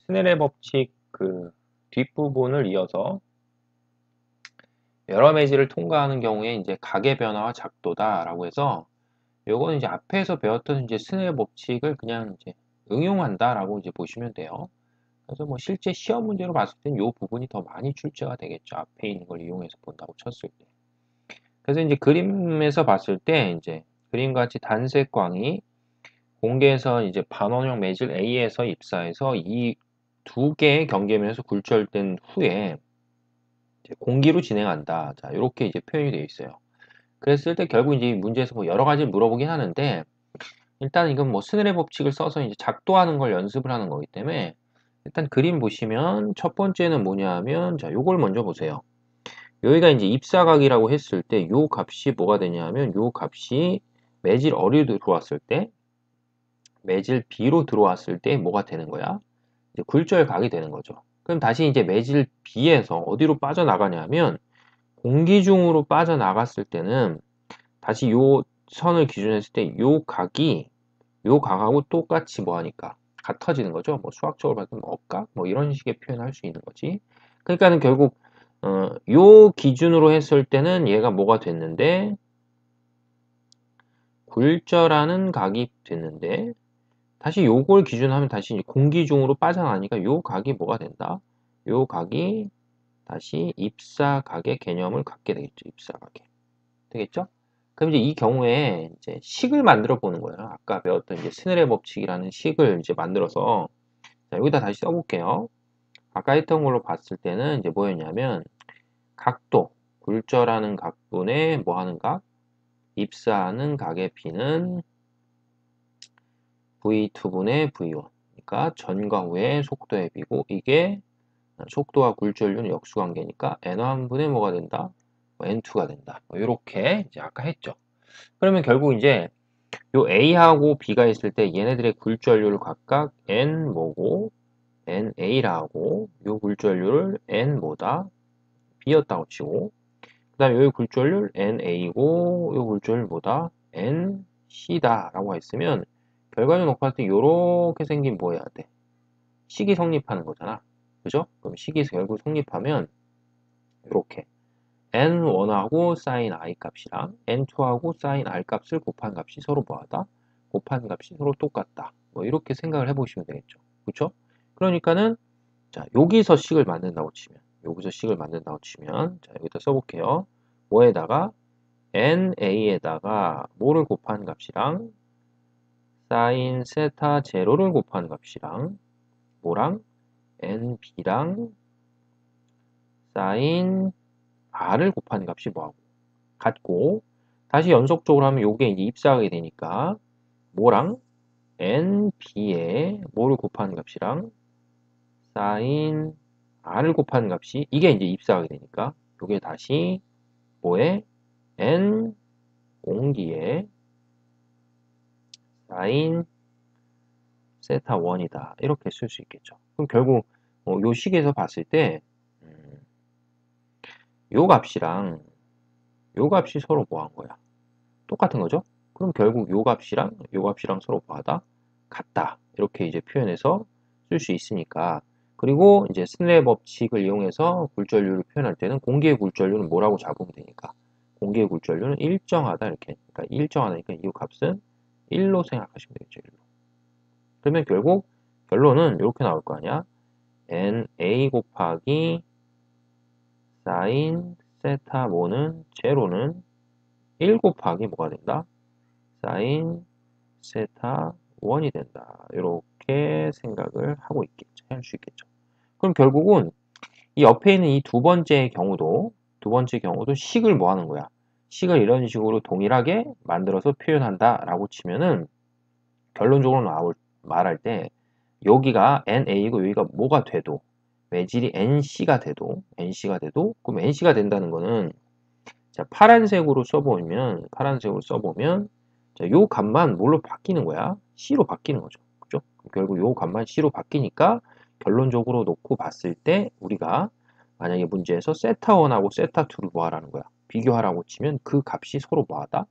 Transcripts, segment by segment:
스넬의 법칙 그 뒷부분을 이어서 여러 매질을 통과하는 경우에 이제 각의 변화와 작도다라고 해서 요거는 이제 앞에서 배웠던 이제 스넬 법칙을 그냥 이제 응용한다라고 이제 보시면 돼요. 그래서 뭐 실제 시험 문제로 봤을 땐 요 부분이 더 많이 출제가 되겠죠. 앞에 있는 걸 이용해서 본다고 쳤을 때. 그래서 이제 그림에서 봤을 때 이제 그림과 같이 단색광이 공개에서 이제 반원형 매질 A에서 입사해서 이 두 개의 경계면에서 굴절된 후에 이제 공기로 진행한다. 자, 이렇게 이제 표현이 되어 있어요. 그랬을 때 결국 이제 문제에서 뭐 여러 가지를 물어보긴 하는데 일단 이건 뭐 스넬의 법칙을 써서 이제 작도하는 걸 연습을 하는 거기 때문에 일단 그림 보시면 첫 번째는 뭐냐 하면 자, 요걸 먼저 보세요. 여기가 이제 입사각이라고 했을 때 요 값이 뭐가 되냐 하면 요 값이 매질 어리로 들어왔을 때 매질 B로 들어왔을 때 뭐가 되는 거야? 이제 굴절각이 되는 거죠. 그럼 다시 이제 매질 B에서 어디로 빠져나가냐 하면 공기 중으로 빠져나갔을 때는 다시 요 선을 기준으로 했을 때 요 각이 요 각하고 똑같이 뭐 하니까 같아지는 거죠. 뭐 수학적으로 봤을 때 뭐 억각 뭐 이런 식의 표현을 할 수 있는 거지. 그러니까는 결국 요 기준으로 했을 때는 얘가 뭐가 됐는데 굴절하는 각이 됐는데 다시 요걸 기준하면 다시 공기 중으로 빠져나가니까 요 각이 뭐가 된다? 요 각이 다시 입사각의 개념을 갖게 되겠죠. 입사각의. 되겠죠? 그럼 이제 이 경우에 이제 식을 만들어 보는 거예요. 아까 배웠던 이제 스넬의 법칙이라는 식을 이제 만들어서 자, 여기다 다시 써볼게요. 아까 했던 걸로 봤을 때는 이제 뭐였냐면 각도, 굴절하는 각분의 뭐 하는 각, 입사하는 각의 비는 V2분의 V1. 그러니까 전과 후의 속도의 비고 이게 속도와 굴절률 역수관계니까 N1분의 뭐가 된다? N2가 된다. 이렇게 이제 아까 했죠. 그러면 결국 이제 요 A하고 B가 있을 때 얘네들의 굴절률을 각각 N 뭐고 NA라고 요 굴절률을 N 뭐다? B였다고 치고 그 다음에 요 굴절률 NA고 요 굴절률 뭐다? NC다 라고 했으면 결과적 높았을 때 요렇게 생긴 뭐 해야 돼? 식이 성립하는 거잖아. 그죠? 그럼 식이 결국 성립하면 이렇게 n1하고 sin i 값이랑 n2하고 sin r 값을 곱한 값이 서로 뭐하다? 곱한 값이 서로 똑같다. 뭐 이렇게 생각을 해보시면 되겠죠. 그렇죠? 그러니까는 자 여기서 식을 만든다고 치면 여기서 식을 만든다고 치면 자 여기다 써볼게요. 뭐에다가 na에다가 뭐를 곱한 값이랑 sin 세타 제로를 곱한 값이랑 뭐랑 nb랑 sin r을 곱한 값이 뭐하고 같고 다시 연속적으로 하면 요게 이제 입사하게 되니까 뭐랑 nb에 뭐를 곱하는 값이랑 sin r을 곱하는 값이 이게 이제 입사하게 되니까 요게 다시 뭐에 n 공기에 sin 세타 1이다 이렇게 쓸 수 있겠죠. 그럼 결국 요 식에서 봤을 때 요 값이랑 요 값이 서로 뭐 한 거야? 똑같은 거죠? 그럼 결국 요 값이랑 요 값이랑 서로 뭐하다? 같다. 이렇게 이제 표현해서 쓸 수 있으니까. 그리고 이제 스넬 법칙을 이용해서 굴절률을 표현할 때는 공기의 굴절률은 뭐라고 잡으면 되니까. 공기의 굴절률은 일정하다 이렇게. 그러니까 일정하다니까 이 값은 1로 생각하시면 되겠죠. 1로. 그러면 결국 결론은 이렇게 나올 거 아니야? NA 곱하기 sin 세타 모는 제로는 1 곱하기 뭐가 된다? sin 세타 1이 된다. 이렇게 생각을 하고 있겠죠. 할 수 있겠죠. 그럼 결국은 이 옆에 있는 이 두 번째 경우도 식을 뭐 하는 거야? 식을 이런 식으로 동일하게 만들어서 표현한다 라고 치면은 결론적으로 말할 때 여기가 NA고 여기가 뭐가 돼도 매질이 NC가 돼도 그럼 NC가 된다는 거는 자, 파란색으로 써보면 자, 요 값만 뭘로 바뀌는 거야? C로 바뀌는 거죠. 그죠? 결국 요 값만 C로 바뀌니까 결론적으로 놓고 봤을 때 우리가 만약에 문제에서 세타1하고 세타2를 뭐 하라는 거야? 비교하라고 치면 그 값이 서로 뭐하다?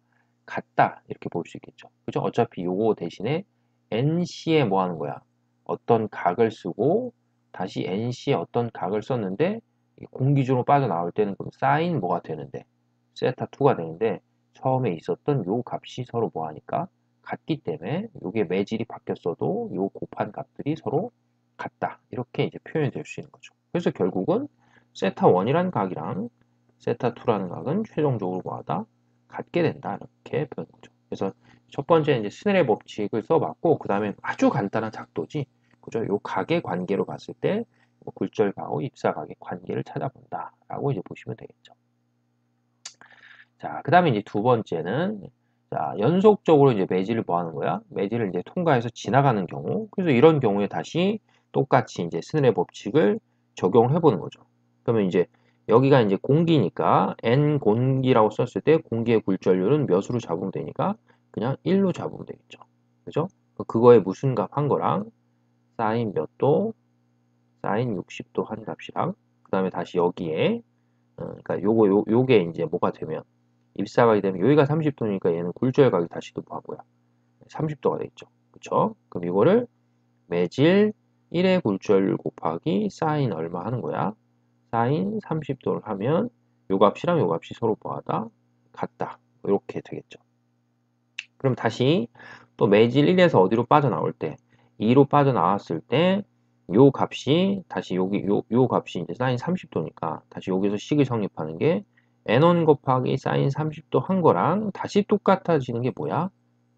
같다. 이렇게 볼 수 있겠죠. 그죠? 어차피 요거 대신에 NC에 뭐 하는 거야? 어떤 각을 쓰고 다시 NC에 어떤 각을 썼는데 공기중으로 빠져나올 때는 그럼 사인 뭐가 되는데 세타2가 되는데 처음에 있었던 요 값이 서로 뭐 하니까 같기 때문에 요게 매질이 바뀌었어도 요 곱한 값들이 서로 같다. 이렇게 이제 표현이 될 수 있는 거죠. 그래서 결국은 세타1이라는 각이랑 세타2라는 각은 최종적으로 뭐하다? 같게 된다. 이렇게 표현한 거죠. 그래서 첫 번째 이제 스넬의 법칙을 써봤고 그 다음에 아주 간단한 작도지. 그죠? 요 각의 관계로 봤을 때 굴절각하고 입사각의 관계를 찾아본다라고 이제 보시면 되겠죠. 자, 그 다음에 이제 두 번째는 자, 연속적으로 이제 매질을 뭐 하는 거야? 매질을 이제 통과해서 지나가는 경우. 그래서 이런 경우에 다시 똑같이 이제 스넬의 법칙을 적용을 해보는 거죠. 그러면 이제 여기가 이제 공기니까 n 공기라고 썼을 때 공기의 굴절률은 몇으로 잡으면 되니까 그냥 1로 잡으면 되겠죠. 그죠? 그거에 무슨 값 한 거랑 사인 몇 도, 사인 60도 한 값이랑 그 다음에 다시 여기에 그러니까 요게 이제 뭐가 되면 입사각이 되면 여기가 30도니까 얘는 굴절각이 다시 또 뭐야 30도가 되겠죠. 그쵸? 그럼 이거를 매질 1의 굴절률 곱하기 사인 얼마 하는 거야? 사인 30도를 하면 요 값이랑 요 값이 서로 뭐하다? 같다. 이렇게 되겠죠. 그럼 다시 또 매질 1에서 어디로 빠져나올 때 2로 빠져나왔을 때 요 값이 다시 여기 요 값이 이제 사인 30도니까 다시 여기서 식을 성립하는 게 n1 곱하기 사인 30도 한 거랑 다시 똑같아지는 게 뭐야?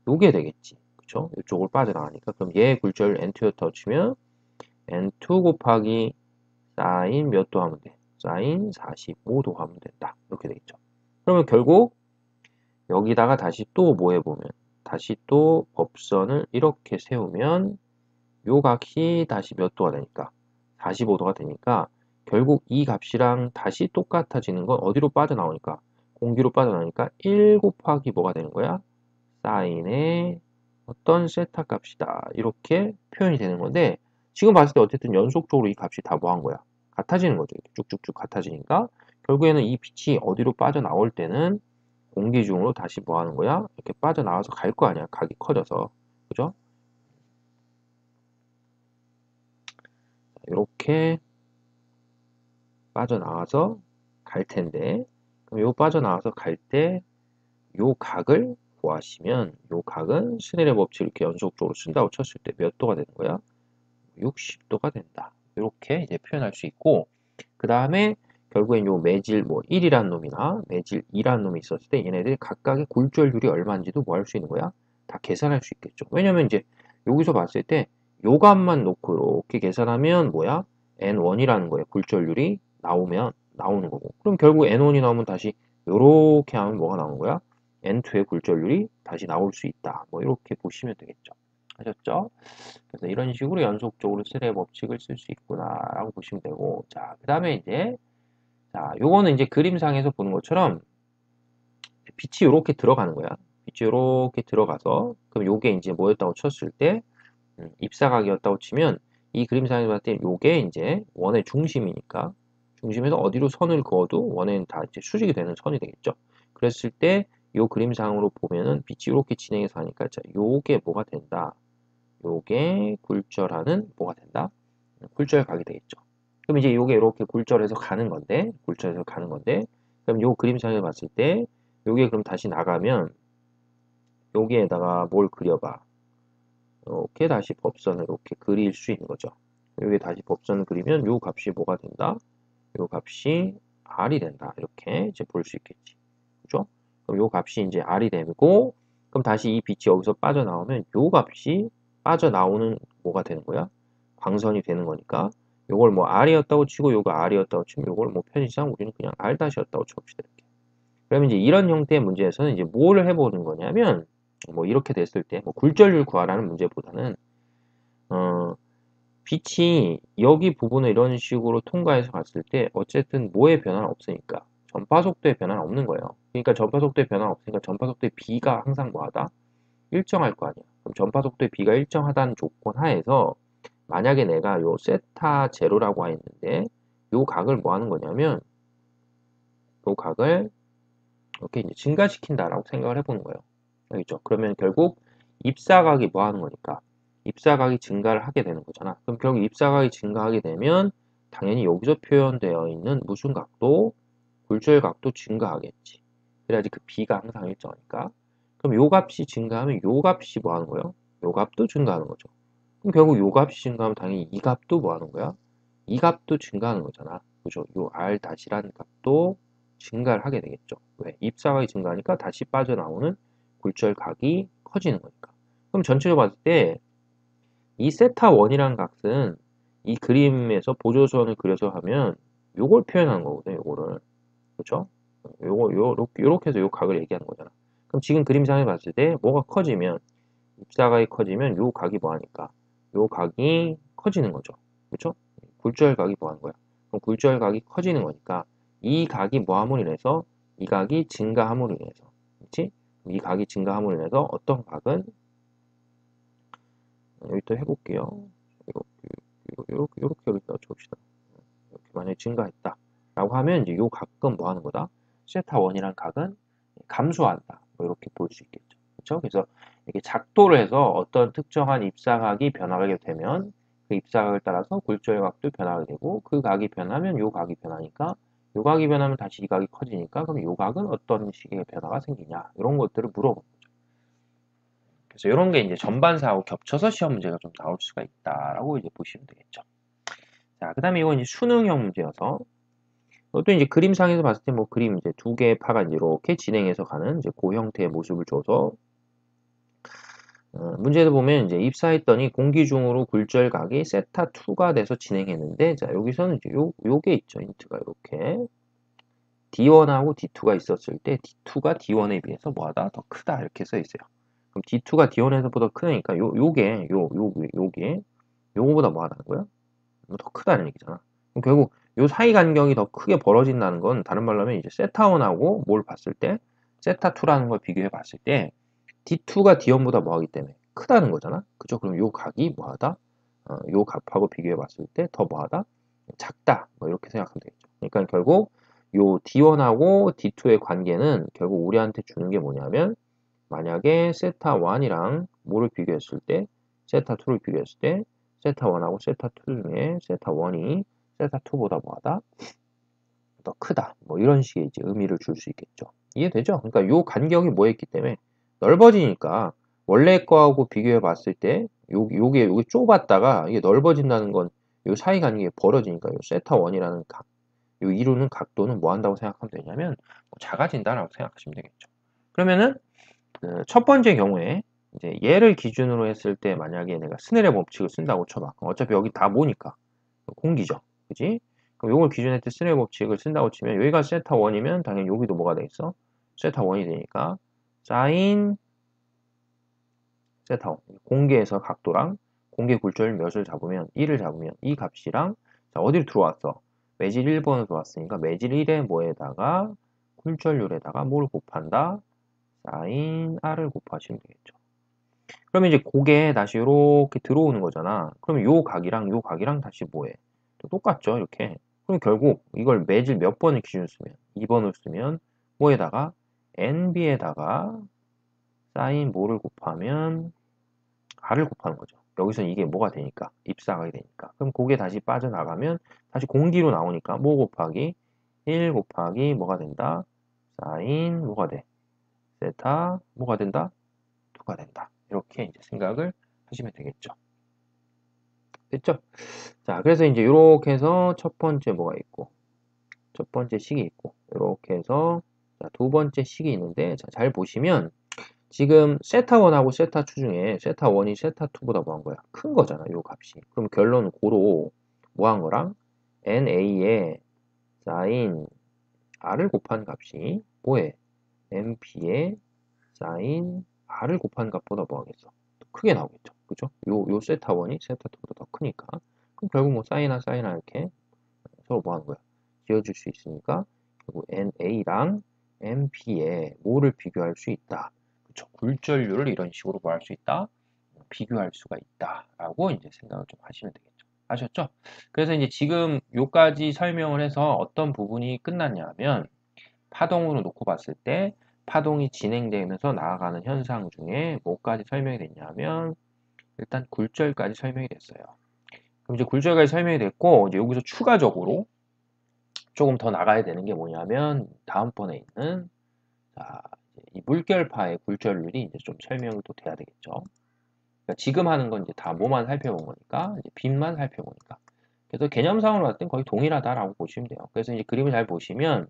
요게 되겠지. 그쵸? 이쪽으로 빠져나가니까 그럼 얘 굴절 n2였다 치면 n2 곱하기 사인 몇 도 하면 돼? 사인 45도 하면 된다. 이렇게 되겠죠. 그러면 결국 여기다가 다시 또 뭐 해보면 다시 또 법선을 이렇게 세우면 요 값이 다시 몇 도가 되니까 45도가 되니까 결국 이 값이랑 다시 똑같아지는 건 어디로 빠져나오니까 공기로 빠져나오니까 1 곱하기 뭐가 되는 거야? 사인의 어떤 세타 값이다. 이렇게 표현이 되는 건데 지금 봤을 때 어쨌든 연속적으로 이 값이 다 뭐 한 거야? 같아지는 거죠. 이렇게 쭉쭉쭉 같아지니까 결국에는 이 빛이 어디로 빠져나올 때는 공기 중으로 다시 뭐 하는 거야? 이렇게 빠져나와서 갈 거 아니야. 각이 커져서. 그죠? 이렇게 빠져나와서 갈 텐데 그럼 요 빠져나와서 갈 때 요 각을 구하시면 요 각은 스넬의 법칙 이렇게 연속적으로 쓴다고 쳤을 때 몇 도가 되는 거야? 60도가 된다. 이렇게 이제 표현할 수 있고 그 다음에 결국엔 요 매질 뭐 1이라는 놈이나 매질 2라는 놈이 있었을 때 얘네들 각각의 굴절률이 얼마인지도 뭐 할 수 있는 거야? 다 계산할 수 있겠죠. 왜냐면 이제 여기서 봤을 때 요 값만 놓고 이렇게 계산하면 뭐야? N1이라는 거에 굴절률이 나오는 거고. 그럼 결국 N1이 나오면 다시 요렇게 하면 뭐가 나오는 거야? N2의 굴절률이 다시 나올 수 있다. 뭐 이렇게 보시면 되겠죠. 아셨죠? 그래서 이런 식으로 연속적으로 스레의 법칙을 쓸 수 있구나라고 보시면 되고, 자, 그 다음에 이제, 자, 요거는 이제 그림상에서 보는 것처럼 빛이 이렇게 들어가는 거야. 빛이 이렇게 들어가서, 그럼 요게 이제 뭐였다고 쳤을 때, 입사각이었다고 치면, 이 그림상에서 봤을 때 요게 이제 원의 중심이니까, 중심에서 어디로 선을 그어도 원에는 다 이제 수직이 되는 선이 되겠죠. 그랬을 때, 요 그림상으로 보면은 빛이 이렇게 진행해서 하니까, 자, 요게 뭐가 된다. 요게 굴절하는 뭐가 된다? 굴절각이 되겠죠. 그럼 이제 요게 이렇게 굴절해서 가는 건데, 그럼 요 그림상에 봤을 때, 요게 그럼 다시 나가면, 여기에다가 뭘 그려봐. 이렇게 다시 법선을 이렇게 그릴 수 있는 거죠. 여기 다시 법선을 그리면 요 값이 뭐가 된다? 요 값이 R이 된다. 이렇게 이제 볼 수 있겠지. 그죠? 그럼 요 값이 이제 R이 되고, 그럼 다시 이 빛이 여기서 빠져나오면 요 값이 빠져나오는 뭐가 되는 거야? 광선이 되는 거니까 요걸 뭐 R이었다고 치고 요거 R이었다고 치면 요걸 뭐 편의상 우리는 그냥 R-였다고 칩시다. 이렇게. 그러면 이제 이런 형태의 문제에서는 이제 뭐를 해보는 거냐면 뭐 이렇게 됐을 때 뭐 굴절률 구하라는 문제보다는 어 빛이 여기 부분을 이런 식으로 통과해서 갔을 때 어쨌든 뭐의 변화는 없으니까 전파 속도의 변화는 없는 거예요. 그러니까 전파 속도의 변화가 없으니까 전파 속도의 B가 항상 뭐하다? 일정할 거 아니야. 그럼 전파 속도의 B가 일정하다는 조건 하에서 만약에 내가 요 세타 제로라고 했는데 요 각을 뭐 하는 거냐면 요 각을 이렇게 이제 증가시킨다라고 생각을 해보는 거예요. 알겠죠? 그러면 결국 입사각이 뭐 하는 거니까 입사각이 증가를 하게 되는 거잖아. 그럼 결국 입사각이 증가하게 되면 당연히 여기서 표현되어 있는 무슨 각도? 굴절각도 증가하겠지. 그래야지 그 B가 항상 일정하니까. 그럼 요 값이 증가하면 요 값이 뭐 하는 거예요? 요 값도 증가하는 거죠. 그럼 결국 요 값이 증가하면 당연히 이 값도 뭐 하는 거야? 이 값도 증가하는 거잖아. 그죠? 요 R 다시라는 값도 증가를 하게 되겠죠. 왜? 입사각이 증가하니까 다시 빠져나오는 굴절각이 커지는 거니까. 그럼 전체적으로 봤을 때 이 세타 원이라는 값은 이 그림에서 보조선을 그려서 하면 요걸 표현하는 거거든요. 요거를. 그렇죠? 요렇게 해서 요 각을 얘기하는 거잖아. 그럼 지금 그림상에 봤을 때 뭐가 커지면 입사각이 커지면 요 각이 뭐 하니까 요 각이 커지는 거죠. 그렇죠? 굴절각이 뭐 하는 거야? 그럼 굴절각이 커지는 거니까 이 각이 뭐 함으로 인해서 이 각이 증가함으로 인해서 그렇지? 이 각이 증가함으로 인해서 어떤 각은 여기 또 해볼게요. 이렇게 여기다 줍시다. 이렇게 만약에 증가했다. 라고 하면 이제 요 각은 뭐 하는 거다? 세타 원이란 각은 감소한다. 뭐 이렇게 볼 수 있겠죠. 그렇죠? 그래서 이렇게 작도를 해서 어떤 특정한 입사각이 변하게 되면 그 입사각을 따라서 굴절각도 변하게 되고 그 각이 변하면 요 각이 변하니까 요 각이 변하면 다시 이 각이 커지니까 그럼 요 각은 어떤 식의 변화가 생기냐 이런 것들을 물어보는 거죠. 그래서 이런 게 이제 전반사하고 겹쳐서 시험 문제가 좀 나올 수가 있다라고 이제 보시면 되겠죠. 자, 그 다음에 이건 이제 수능형 문제여서 또 이제 그림상에서 봤을 때 뭐 그림 이제 두 개의 파가 이렇게 진행해서 가는 이제 그 형태의 모습을 줘서 문제를 보면 이제 입사했더니 공기 중으로 굴절각이 세타 2가 돼서 진행했는데 자 여기서는 이제 요게 있죠 힌트가 이렇게 D1하고 D2가 있었을 때 D2가 D1에 비해서 뭐하다 더 크다 이렇게 써 있어요. 그럼 D2가 D1에서보다 크니까 요게 요거보다 뭐하다는 거야? 더 크다는 얘기잖아. 그럼 결국 요 사이 간격이 더 크게 벌어진다는 건 다른 말로 하면 이제 세타1하고 뭘 봤을 때 세타2라는 걸 비교해 봤을 때 D2가 D1보다 뭐하기 때문에 크다는 거잖아. 그죠? 그럼 요 각이 뭐하다? 요 값하고 비교해 봤을 때 더 뭐하다? 작다. 뭐 이렇게 생각하면 되겠죠. 그러니까 결국 요 D1하고 D2의 관계는 결국 우리한테 주는 게 뭐냐면 만약에 세타1이랑 뭐를 비교했을 때 세타2를 비교했을 때 세타1하고 세타2 중에 세타1이 세타2보다 뭐하다? 더 크다. 뭐 이런 식의 이제 의미를 줄 수 있겠죠. 이해되죠? 그러니까 요 간격이 뭐였기 때문에 넓어지니까 원래 거하고 비교해 봤을 때 요게 좁았다가 이게 넓어진다는 건 요 사이 간격이 벌어지니까 요 세타1이라는 각, 요 이루는 각도는 뭐 한다고 생각하면 되냐면 뭐 작아진다라고 생각하시면 되겠죠. 그러면은 그첫 번째 경우에 이제 얘를 기준으로 했을 때 만약에 내가 스넬의 법칙을 쓴다고 쳐봐. 어차피 여기 다 뭐니까 공기죠. 그지? 그럼 요걸 기준으로 했을 때 스넬의 법칙을 쓴다고 치면 여기가 세타 1이면 당연히 여기도 뭐가 되겠어? 세타 1이 되니까 사인 세타 1 공계에서 각도랑 공계 굴절 몇을 잡으면 1을 잡으면 이 값이랑 자 어디로 들어왔어? 매질 1번으로 들어왔으니까 매질 1의 뭐에다가 굴절률에다가 뭘 곱한다? 사인 R을 곱하시면 되겠죠. 그러면 이제 그게 다시 이렇게 들어오는 거잖아. 그럼 요 각이랑 다시 뭐해? 또 똑같죠, 이렇게. 그럼 결국 이걸 매질 몇 번을 기준 쓰면 2번을 쓰면 뭐에다가 NB에다가 사인 뭐를 곱하면 R을 곱하는 거죠. 여기서 이게 뭐가 되니까 입사각이 되니까. 그럼 그게 다시 빠져나가면 다시 공기로 나오니까 뭐 곱하기 1 곱하기 뭐가 된다? 사인 뭐가 돼? 세타 뭐가 된다? 2가 된다. 이렇게 이제 생각을 하시면 되겠죠. 됐죠? 자, 그래서 이제 이렇게 해서 첫 번째 뭐가 있고, 첫 번째 식이 있고, 이렇게 해서 자, 두 번째 식이 있는데, 자, 잘 보시면 지금 세타1하고 세타2 중에 세타1이 세타2보다 뭐 한 거야? 큰 거잖아, 요 값이. 그럼 결론은 고로 뭐 한 거랑 NA에 사인 R을 곱한 값이 뭐해? NP에 사인 R을 곱한 값보다 뭐 하겠어? 더 크게 나오겠죠. 그죠? 요 세타1이 세타2보다 더 크니까. 그럼 결국 뭐 사인아 이렇게 서로 뭐 하는 거야? 지어줄 수 있으니까 결국 NA랑 NP에 뭐를 비교할 수 있다. 그쵸? 굴절률을 이런 식으로 뭐 할 수 있다? 비교할 수가 있다. 라고 이제 생각을 좀 하시면 되겠죠. 아셨죠? 그래서 이제 지금 요까지 설명을 해서 어떤 부분이 끝났냐 하면 파동으로 놓고 봤을 때 파동이 진행되면서 나아가는 현상 중에 뭐까지 설명이 됐냐면 일단 굴절까지 설명이 됐어요. 그럼 이제 굴절까지 설명이 됐고, 이제 여기서 추가적으로 조금 더 나가야 되는 게 뭐냐면, 다음번에 있는, 자, 이 물결파의 굴절률이 이제 좀 설명이 또 돼야 되겠죠. 그러니까 지금 하는 건 이제 다 뭐만 살펴본 거니까, 이제 빛만 살펴보니까. 그래서 개념상으로 봤을 땐 거의 동일하다라고 보시면 돼요. 그래서 이제 그림을 잘 보시면,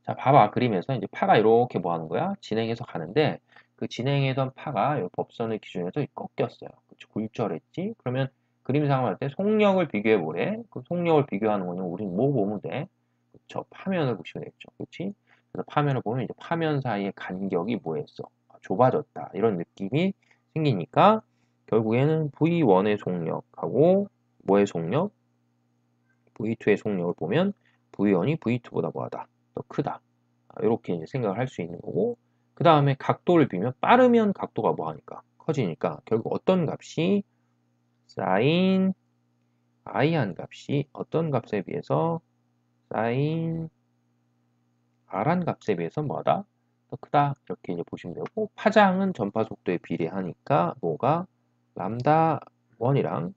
자, 봐봐. 그림에서 이제 파가 이렇게 뭐 하는 거야? 진행해서 가는데, 그 진행하던 파가 이 법선을 기준해서 꺾였어요. 그치? 굴절했지? 그러면 그림상으로 할 때 속력을 비교해 보래. 그 속력을 비교하는 거는 우린 뭐 보면 돼? 그쵸? 파면을 보시면 되겠죠. 그치? 그래서 파면을 보면 이제 파면 사이의 간격이 뭐였어? 아, 좁아졌다. 이런 느낌이 생기니까 결국에는 V1의 속력하고 뭐의 속력? V2의 속력을 보면 V1이 V2보다 뭐하다? 더 크다. 이렇게 이제 생각을 할 수 있는 거고, 그 다음에 각도를 비면 빠르면 각도가 뭐하니까? 커지니까 결국 어떤 값이 sin i한 값이 어떤 값에 비해서 sin r한 값에 비해서 뭐하다? 더 크다. 이렇게 이제 보시면 되고, 파장은 전파 속도에 비례하니까 뭐가 람다 1이랑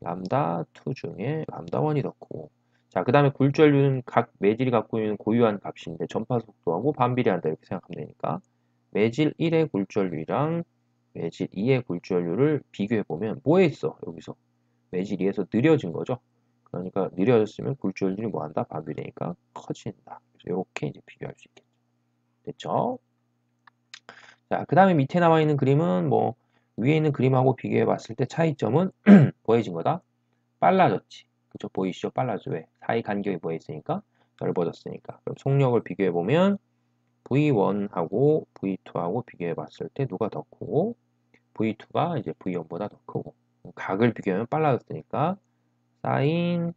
람다 2 중에 람다 1이 더 크고, 자, 그 다음에 굴절률은 각 매질이 갖고 있는 고유한 값인데 전파 속도하고 반비례한다 이렇게 생각하면 되니까 매질 1의 굴절률이랑 매질 2의 굴절률을 비교해보면 뭐에 있어? 여기서 매질 2에서 느려진 거죠. 그러니까 느려졌으면 굴절률이 뭐한다? 반비례니까 커진다. 그래서 이렇게 이제 비교할 수 있겠죠. 됐죠? 자, 그 다음에 밑에 나와 있는 그림은 뭐 위에 있는 그림하고 비교해 봤을 때 차이점은 뭐해진 거다? 빨라졌지. 그쵸? 보이시죠? 빨라져. 왜? 사이 간격이 뭐 있으니까? 넓어졌으니까. 그럼 속력을 비교해 보면 V1하고 V2하고 비교해 봤을 때 누가 더 크고 V2가 이제 V1보다 더 크고 각을 비교하면 빨라졌으니까 sin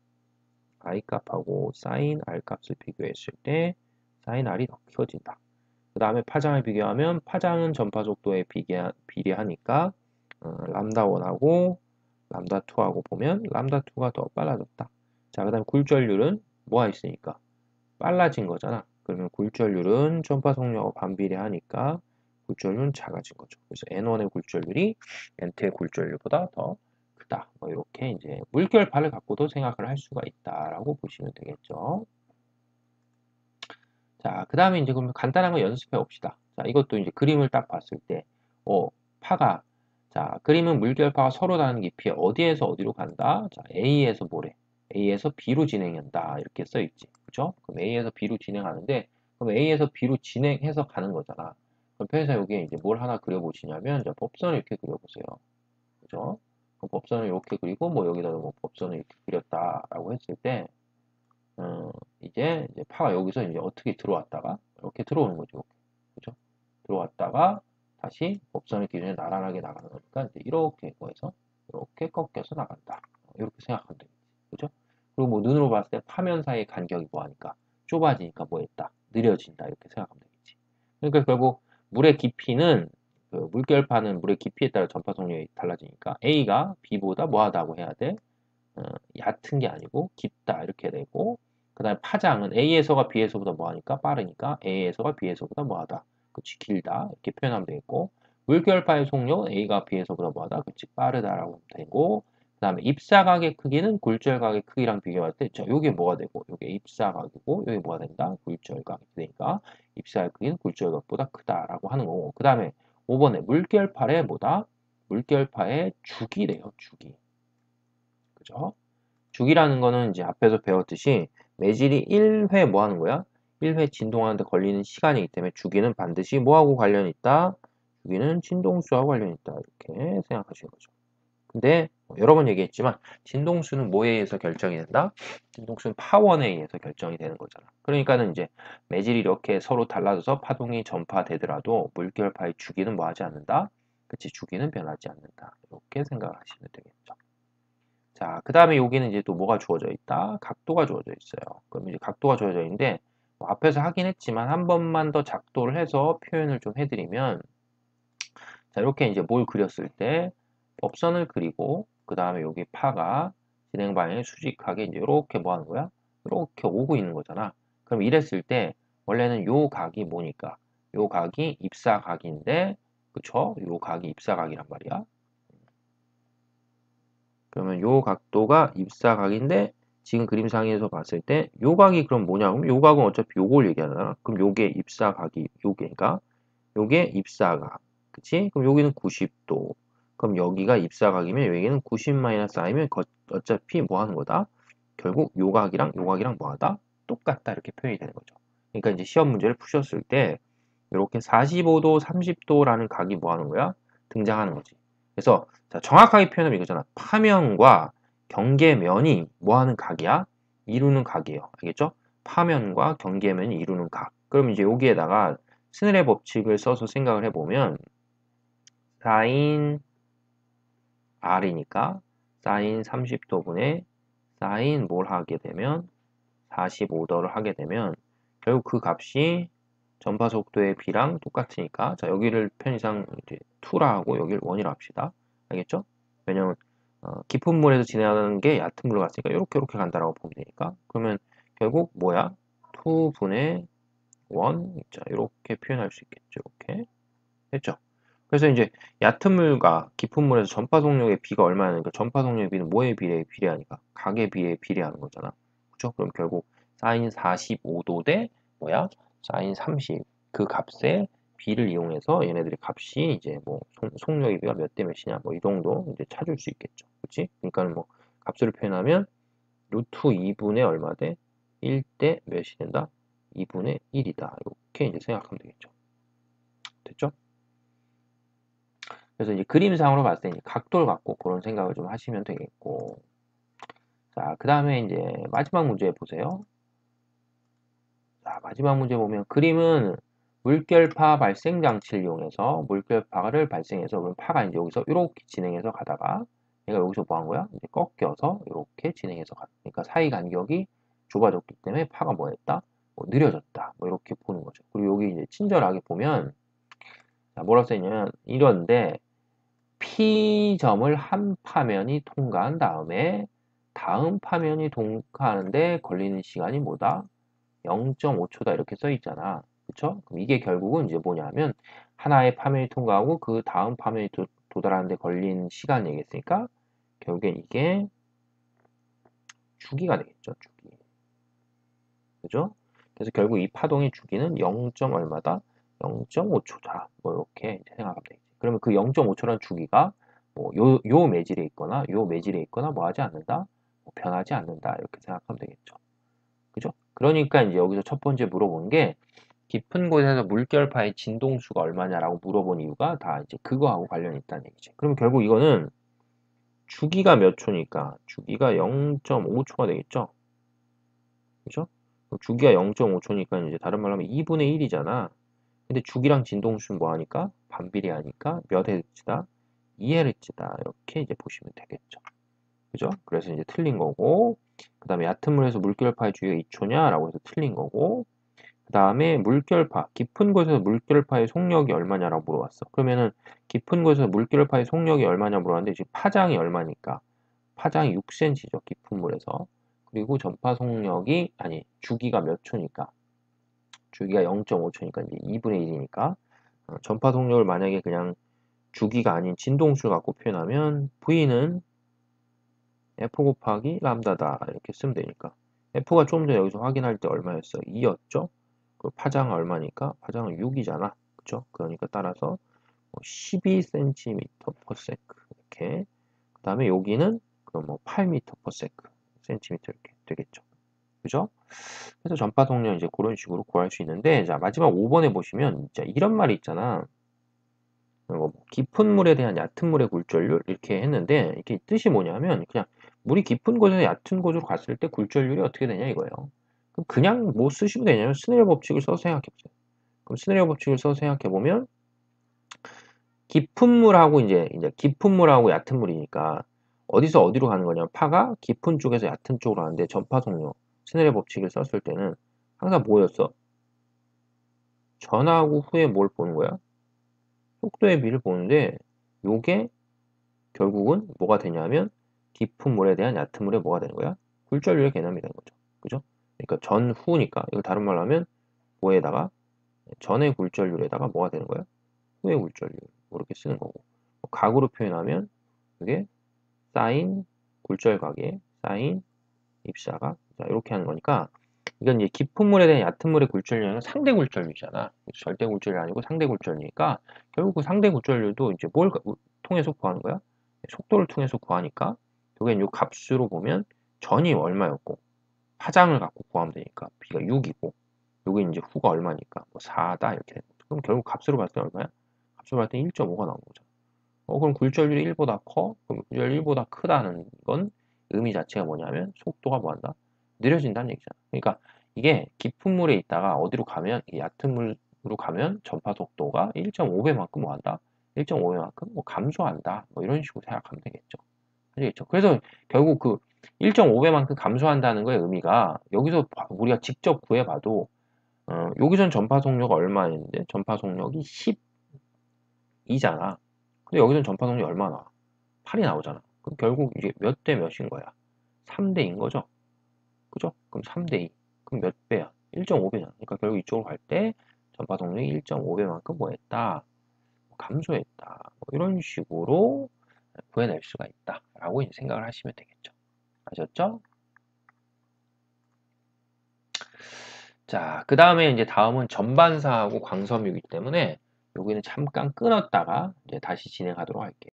I 값하고 sin R 값을 비교했을 때 sin R이 더 커진다. 그 다음에 파장을 비교하면 파장은 전파 속도에 비례하니까 람다 1하고 람다 2하고 보면 람다 2가 더 빨라졌다. 자, 그 다음에 굴절률은 뭐가 있으니까 빨라진 거잖아. 그러면 굴절률은 전파 속력과 반비례하니까 굴절률은 작아진 거죠. 그래서 N1의 굴절률이 N2의 굴절률보다 더 크다. 뭐 이렇게 이제 물결파를 갖고도 생각을 할 수가 있다라고 보시면 되겠죠. 자, 그 다음에 이제 그러면 간단한 거 연습해 봅시다. 자, 이것도 이제 그림을 딱 봤을 때, 파가, 자, 그림은 물결파가 서로 다른 깊이에 어디에서 어디로 간다? 자, A에서 뭐래? A에서 B로 진행한다. 이렇게 써 있지. 그죠? 그럼 A에서 B로 진행하는데, 그럼 A에서 B로 진행해서 가는 거잖아. 그럼 그래서 여기에 이제 뭘 하나 그려보시냐면, 자, 법선을 이렇게 그려보세요. 그죠? 그럼 법선을 이렇게 그리고, 뭐 여기다가 뭐 법선을 이렇게 그렸다라고 했을 때, 이제 파가 여기서 이제 어떻게 들어왔다가 이렇게 들어오는 거죠. 그죠? 들어왔다가 다시 법선의 기준에 나란하게 나가는 거니까 이제 이렇게 해서 이렇게 꺾여서 나간다. 이렇게 생각하면 되겠지. 그죠? 그리고 뭐 눈으로 봤을 때 파면 사이의 간격이 뭐하니까 좁아지니까 뭐 했다. 느려진다. 이렇게 생각하면 되겠지. 그러니까 결국 물의 깊이는 그 물결파는 물의 깊이에 따라 전파 속력이 달라지니까 A가 B보다 뭐하다고 해야 돼? 얕은 게 아니고 깊다 이렇게 되고 그 다음에 파장은 A에서가 B에서보다 뭐하니까 빠르니까 A에서가 B에서보다 뭐하다 그치 길다 이렇게 표현하면 되겠고 물결파의 속력은 A가 B에서보다 뭐하다 그치 빠르다라고 하면 되고 그 다음에 입사각의 크기는 굴절각의 크기랑 비교할 때 요게 뭐가 되고 요게 입사각이고 요게 뭐가 된다 굴절각이 되니까 입사각의 크기는 굴절각보다 크다라고 하는 거고 그 다음에 5번에 물결파의 뭐다 물결파의 주기래요 주기 그죠? 주기라는 거는 이제 앞에서 배웠듯이 매질이 1회 뭐 하는 거야? 1회 진동하는데 걸리는 시간이기 때문에 주기는 반드시 뭐하고 관련이 있다? 주기는 진동수하고 관련이 있다. 이렇게 생각하시는 거죠. 근데 여러 번 얘기했지만 진동수는 뭐에 의해서 결정이 된다? 진동수는 파원에 의해서 결정이 되는 거잖아. 그러니까는 이제 매질이 이렇게 서로 달라져서 파동이 전파되더라도 물결파의 주기는 뭐 하지 않는다? 그치, 주기는 변하지 않는다. 이렇게 생각하시면 되겠죠. 자, 그 다음에 여기는 이제 또 뭐가 주어져 있다? 각도가 주어져 있어요. 그럼 이제 각도가 주어져 있는데, 뭐 앞에서 하긴 했지만 한 번만 더 작도를 해서 표현을 좀 해드리면, 자, 이렇게 이제 뭘 그렸을 때, 법선을 그리고, 그 다음에 여기 파가 진행 방향에 수직하게 이제 이렇게 뭐 하는 거야? 이렇게 오고 있는 거잖아. 그럼 이랬을 때, 원래는 요 각이 뭐니까? 요 각이 입사각인데, 그쵸? 요 각이 입사각이란 말이야. 그러면 요 각도가 입사각인데 지금 그림상에서 봤을 때 요 각이 그럼 뭐냐? 그럼 요 각은 어차피 요걸 얘기하잖아. 그럼 요게 입사각이 요게니까 요게 입사각. 그치? 그럼 여기는 90도. 그럼 여기가 입사각이면 여기는 90 마이너스 i면 어차피 뭐 하는 거다? 결국 요 각이랑 뭐 하다? 똑같다. 이렇게 표현이 되는 거죠. 그러니까 이제 시험 문제를 푸셨을 때 이렇게 45도, 30도라는 각이 뭐 하는 거야? 등장하는 거지. 그래서 자, 정확하게 표현하면 이거잖아. 파면과 경계면이 뭐 하는 각이야? 이루는 각이에요. 알겠죠? 파면과 경계면이 이루는 각. 그럼 이제 여기에다가 스넬의 법칙을 써서 생각을 해보면 사인 R이니까 사인 30도분의 사인 뭘 하게 되면 45도를 하게 되면 결국 그 값이 전파 속도의 b랑 똑같으니까 자 여기를 편의상 이제 2라 하고 여기를 1이라 합시다. 알겠죠? 왜냐면 깊은 물에서 진행하는 게 얕은 물로 갔으니까 이렇게 간다라고 보면 되니까 그러면 결국 뭐야? 2분의 1 자 이렇게 표현할 수 있겠죠. 이렇게 됐죠? 그래서 이제 얕은 물과 깊은 물에서 전파 속력의 비가 얼마냐니까 전파 속력의 비는 뭐에 비례하니까 각의 비례에 비례하는 거잖아. 그렇죠? 그럼 결국 사인 45도 대 뭐야? 사인 30 그 값의 비를 이용해서 얘네들의 값이 이제 뭐 속력의 비가 몇 대 몇이냐 뭐 이 정도 이제 찾을 수 있겠죠. 그렇지? 그러니까는 뭐 값으로 표현하면 루트 2분의 얼마 대 1대 몇이 된다? 2분의 1이다. 이렇게 이제 생각하면 되겠죠. 됐죠? 그래서 이제 그림상으로 봤을 때 이제 각도를 갖고 그런 생각을 좀 하시면 되겠고. 자, 그 다음에 이제 마지막 문제 보세요. 자, 마지막 문제 보면 그림은 물결파 발생 장치를 이용해서 물결파를 발생해서 그럼 파가 이제 여기서 이렇게 진행해서 가다가 얘가 여기서 뭐 한 거야? 이제 꺾여서 이렇게 진행해서 가. 그러니까 사이 간격이 좁아졌기 때문에 파가 뭐 했다? 뭐 느려졌다. 뭐 이렇게 보는 거죠. 그리고 여기 이제 친절하게 보면 자, 뭐라고 써있냐면 이런데 P점을 한 파면이 통과한 다음에 다음 파면이 통과하는데 걸리는 시간이 뭐다? 0.5초다 이렇게 써 있잖아. 그쵸? 그럼 이게 결국은 이제 뭐냐면 하나의 파면이 통과하고 그 다음 파면이 도달하는데 걸린 시간 얘기했으니까 결국엔 이게 주기가 되겠죠. 주기. 그죠? 그래서 결국 이 파동의 주기는 0. 얼마다? 0.5초다. 뭐 이렇게 생각하면 되겠지. 그러면 그 0.5초라는 주기가 뭐 요 매질에 있거나 요 매질에 있거나 뭐 하지 않는다? 뭐 변하지 않는다. 이렇게 생각하면 되겠죠. 그죠? 그러니까 이제 여기서 첫 번째 물어본 게 깊은 곳에서 물결파의 진동수가 얼마냐라고 물어본 이유가 다 이제 그거하고 관련이 있다는 얘기지. 그러면 결국 이거는 주기가 몇 초니까 주기가 0.5초가 되겠죠. 그죠? 주기가 0.5초니까 이제 다른 말로 하면 2분의 1이잖아. 근데 주기랑 진동수는 뭐 하니까? 반비례하니까 몇 헤르츠다? 2헤르츠다. 이렇게 이제 보시면 되겠죠. 그죠? 그래서 이제 틀린 거고, 그 다음에 얕은 물에서 물결파의 주기가 2초냐? 라고 해서 틀린 거고, 그 다음에 물결파, 깊은 곳에서 물결파의 속력이 얼마냐라고 물어봤어. 그러면은 깊은 곳에서 물결파의 속력이 얼마냐 물어봤는데 지금 파장이 얼마니까? 파장이 6cm죠. 깊은 물에서. 그리고 전파 속력이, 아니, 주기가 몇 초니까? 주기가 0.5초니까 이제 2분의 1이니까 전파 속력을 만약에 그냥 주기가 아닌 진동수를 갖고 표현하면 V는 F 곱하기 람다다 이렇게 쓰면 되니까 F가 좀 더 여기서 확인할 때 얼마였어? 2였죠? 그 파장은 얼마니까? 파장은 6이잖아. 그쵸? 그러니까 따라서 12cm per sec 이렇게 그 다음에 여기는 그럼 뭐 8m per sec cm 이렇게 되겠죠. 그죠? 그래서 전파 속력 이제 그런 식으로 구할 수 있는데 자 마지막 5번에 보시면 진짜 이런 말이 있잖아. 깊은 물에 대한 얕은 물의 굴절률 이렇게 했는데 이게 뜻이 뭐냐면 그냥 물이 깊은 곳에서 얕은 곳으로 갔을 때 굴절률이 어떻게 되냐 이거예요. 그럼 그냥 뭐 쓰시면 되냐면 스네일 법칙을 써서 생각해보세요. 그럼 스네일 법칙을 써서 생각해보면 깊은 물하고 이제 깊은 물하고 얕은 물이니까 어디서 어디로 가는 거냐면 파가 깊은 쪽에서 얕은 쪽으로 가는데 전파 속력 스네일 법칙을 썼을 때는 항상 뭐였어? 전하고 후에 뭘 보는 거야? 속도의 비를 보는데 요게 결국은 뭐가 되냐면 깊은 물에 대한 얕은 물에 뭐가 되는 거야? 굴절률의 개념이 되는 거죠. 그죠? 그러니까 전후니까 이걸 다른 말로 하면 뭐에다가 전의 굴절률에다가 뭐가 되는 거야? 후의 굴절률 이렇게 쓰는 거고 각으로 표현하면 이게 사인 굴절각의 사인 입사각. 자, 이렇게 하는 거니까 이건 이제 깊은 물에 대한 얕은 물의 굴절률은 상대 굴절률이잖아. 절대 굴절이 아니고 상대 굴절이니까 결국 그 상대 굴절률도 이제 뭘 통해서 구하는 거야? 속도를 통해서 구하니까 여기 이 값수로 보면 전이 얼마였고 파장을 갖고 구하면 되니까 b가 6이고 여기 이제 후가 얼마니까 뭐 4다 이렇게 되는 거죠. 그럼 결국 값으로 봤을 때 얼마야? 값으로 봤을 때 1.5가 나오는 거죠. 그럼 굴절률이 1보다 커? 그럼 굴절률이 1보다 크다는 건 의미 자체가 뭐냐면 속도가 뭐한다? 느려진다는 얘기잖아. 그러니까 이게 깊은 물에 있다가 어디로 가면 얕은 물로 가면 전파 속도가 1.5배만큼 뭐한다? 1.5배만큼 뭐 감소한다. 뭐 이런 식으로 생각하면 되겠죠. 아시겠죠? 그래서 결국 그 1.5배만큼 감소한다는 거의 의미가 여기서 우리가 직접 구해봐도 여기선 전파 속력 얼마였는데 전파 속력이 12잖아. 근데 여기선 전파 속력이 얼마 나와? 8이 나오잖아. 그럼 결국 이게 몇 대 몇인 거야? 3대인 거죠? 그죠? 그럼 3대2. 그럼 몇 배야? 1.5배잖아. 그러니까 결국 이쪽으로 갈 때 전파 속력이 1.5배만큼 뭐 했다? 감소했다. 뭐 이런 식으로 구해낼 수가 있다. 라고 이제 생각을 하시면 되겠죠. 아셨죠? 자, 그 다음에 이제 다음은 전반사하고 광섬유이기 때문에 여기는 잠깐 끊었다가 이제 다시 진행하도록 할게요.